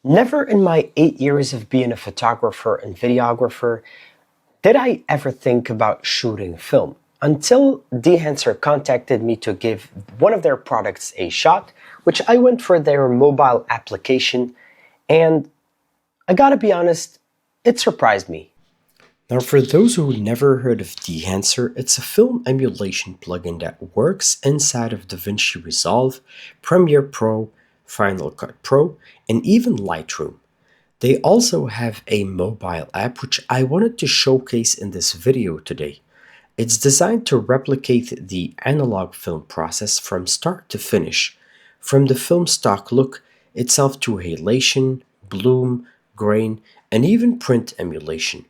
Never in my 8 years of being a photographer and videographer did I ever think about shooting film until dehancer contacted me to give one of their products a shot, which I went for their mobile application, and I gotta be honest, it surprised me. Now, for those who never heard of dehancer, it's a film emulation plugin that works inside of DaVinci Resolve, Premiere Pro, Final Cut Pro, and even Lightroom. They also have a mobile app which I wanted to showcase in this video today. It's designed to replicate the analog film process from start to finish, from the film stock look itself to halation, bloom, grain, and even print emulation.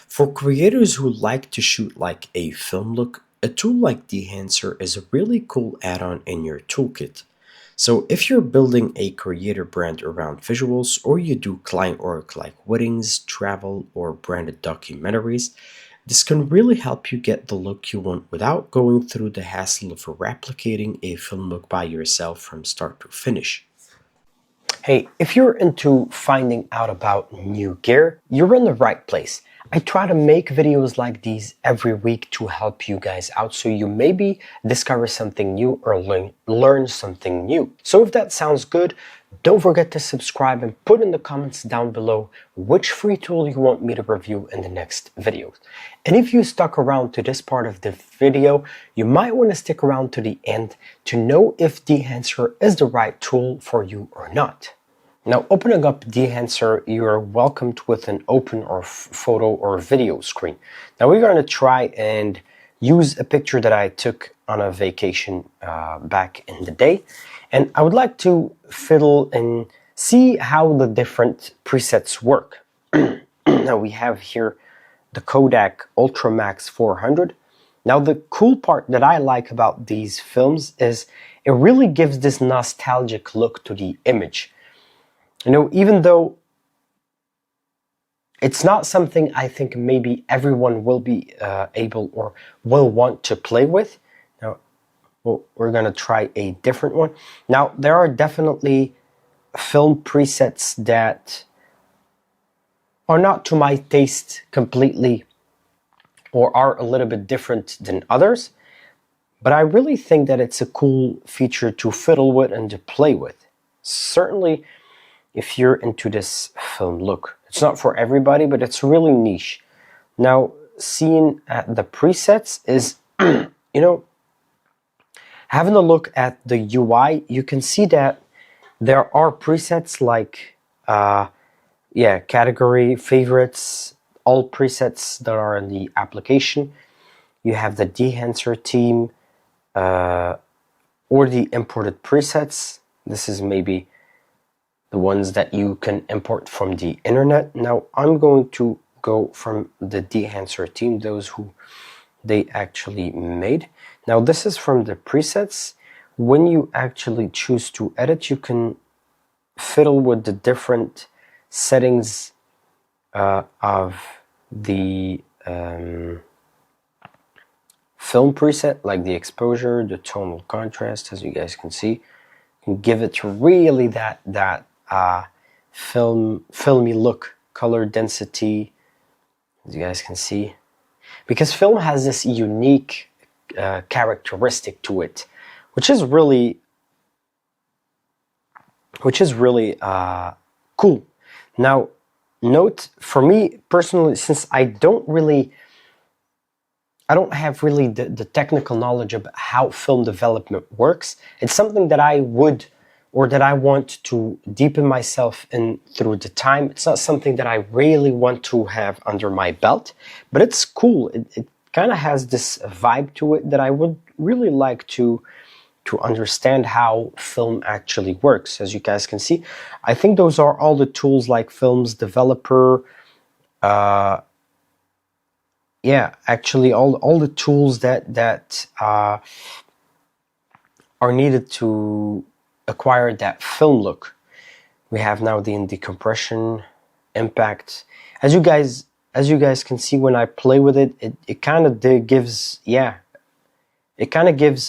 For creators who like to shoot like a film look, a tool like dehancer is a really cool add-on in your toolkit. So if you're building a creator brand around visuals, or you do client work like weddings, travel, or branded documentaries, this can really help you get the look you want without going through the hassle of replicating a film look by yourself from start to finish. Hey, if you're into finding out about new gear, you're in the right place. I try to make videos like these every week to help you guys out, so you maybe discover something new or learn something new. So if that sounds good, don't forget to subscribe and put in the comments down below which free tool you want me to review in the next videos. And if you stuck around to this part of the video, you might want to stick around to the end to know if dehancer is the right tool for you or not. Now, opening up dehancer, you are welcomed with an open or photo or video screen. Now, we're going to try and use a picture that I took on a vacation back in the day. And I would like to fiddle and see how the different presets work. Now, we have here the Kodak Ultramax 400. Now, the cool part that I like about these films is it really gives this nostalgic look to the image. You know, even though it's not something I think maybe everyone will be able or will want to play with. Now, we're going to try a different one. Now, there are definitely film presets that are not to my taste completely or are a little bit different than others. But I really think that it's a cool feature to fiddle with and to play with. Certainly, if you're into this film look. It's not for everybody, but it's really niche. Now, seeing at the presets is, you know, having a look at the UI, you can see that there are presets like, category, favorites, all presets that are in the application. You have the dehancer team, or the imported presets. This is maybe the ones that you can import from the internet. Now, I'm going to go from the dehancer team, those who they actually made. Now, this is from the presets. When you actually choose to edit, you can fiddle with the different settings of the film preset, like the exposure, the tonal contrast, as you guys can see. You can give it really that filmy look, color density, as you guys can see, because film has this unique characteristic to it, which is really cool. Now, note, for me personally, since I don't have really the technical knowledge of how film development works, it's something that I would or that I want to deepen myself in through the time. It's not something that I really want to have under my belt, but it's cool. It kind of has this vibe to it that I would really like to understand how film actually works. As you guys can see, I think those are all the tools like Films Developer. Actually all the tools that are needed to acquire that film look. We have now the decompression, impact. As you guys can see, when I play with it, it kind of gives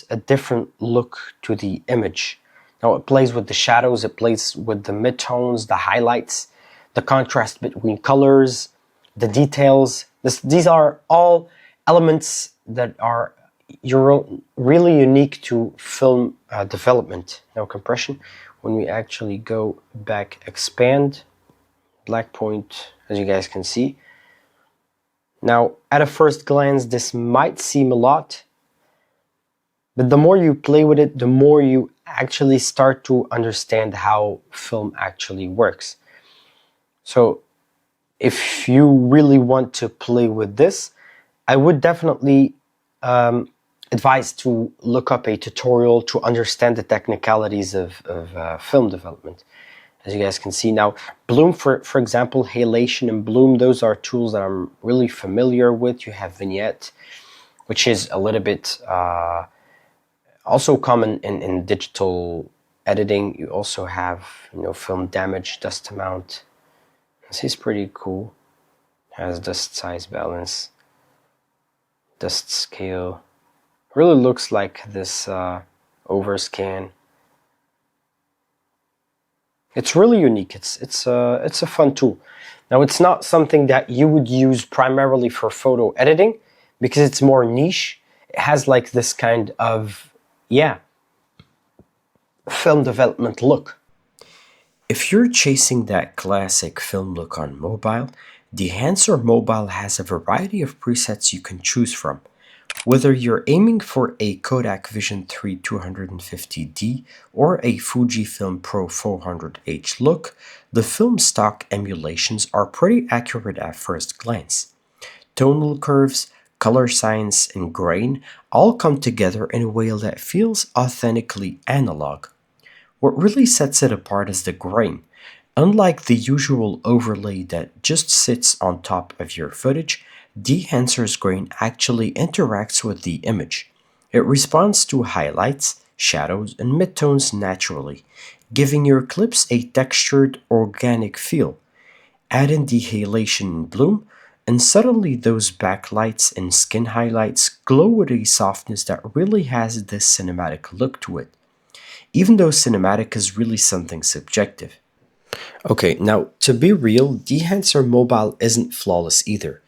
a different look to the image. Now it plays with the shadows, it plays with the midtones, the highlights, the contrast between colors, the details. These are all elements that are really unique to film development. Now compression, when we actually go back, expand, black point, as you guys can see. Now at a first glance this might seem a lot, but the more you play with it, the more you actually start to understand how film actually works. So if you really want to play with this, I would definitely advise to look up a tutorial to understand the technicalities of film development. As you guys can see now, bloom, for example, halation and bloom, those are tools that I'm really familiar with. You have vignette, which is a little bit also common in digital editing. You also have, film damage, dust amount. This is pretty cool. Has dust size balance, dust scale. Really looks like this overscan. It's really unique. It's a fun tool. Now it's not something that you would use primarily for photo editing because it's more niche. It has like this kind of film development look. If you're chasing that classic film look on mobile, dehancer Mobile has a variety of presets you can choose from. Whether you're aiming for a Kodak Vision 3 250D or a Fujifilm Pro 400H look, the film stock emulations are pretty accurate at first glance. Tonal curves, color science, and grain all come together in a way that feels authentically analog. What really sets it apart is the grain. Unlike the usual overlay that just sits on top of your footage, dehancer's grain actually interacts with the image. It responds to highlights, shadows, and midtones naturally, giving your clips a textured, organic feel. Add in the halation and bloom, and suddenly those backlights and skin highlights glow with a softness that really has this cinematic look to it. Even though cinematic is really something subjective. Okay, now to be real, dehancer Mobile isn't flawless either.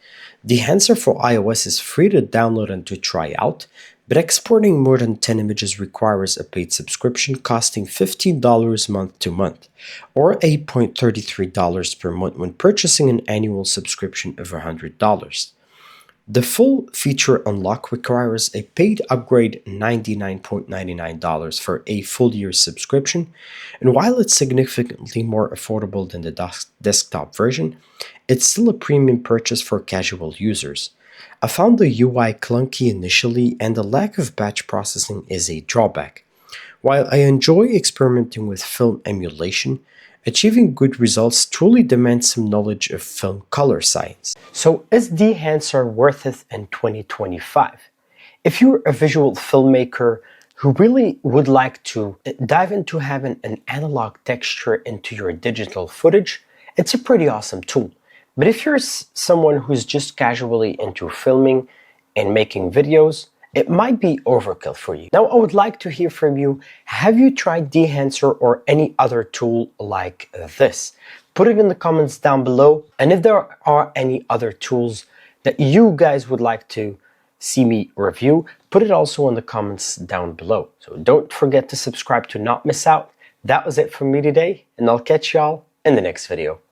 Dehancer for iOS is free to download and to try out, but exporting more than 10 images requires a paid subscription costing $15 month to month, or $8.33 per month when purchasing an annual subscription of $100. The full feature unlock requires a paid upgrade $99.99 for a full year subscription, and while it's significantly more affordable than the desktop version, it's still a premium purchase for casual users. I found the UI clunky initially, and the lack of batch processing is a drawback. While I enjoy experimenting with film emulation, achieving good results truly demands some knowledge of film color science. So is dehancer worth it in 2025? If you're a visual filmmaker who really would like to dive into having an analog texture into your digital footage, it's a pretty awesome tool. But if you're someone who's just casually into filming and making videos, it might be overkill for you. Now, I would like to hear from you. Have you tried dehancer or any other tool like this? Put it in the comments down below. And if there are any other tools that you guys would like to see me review, put it also in the comments down below. So don't forget to subscribe to not miss out. That was it from me today, and I'll catch y'all in the next video.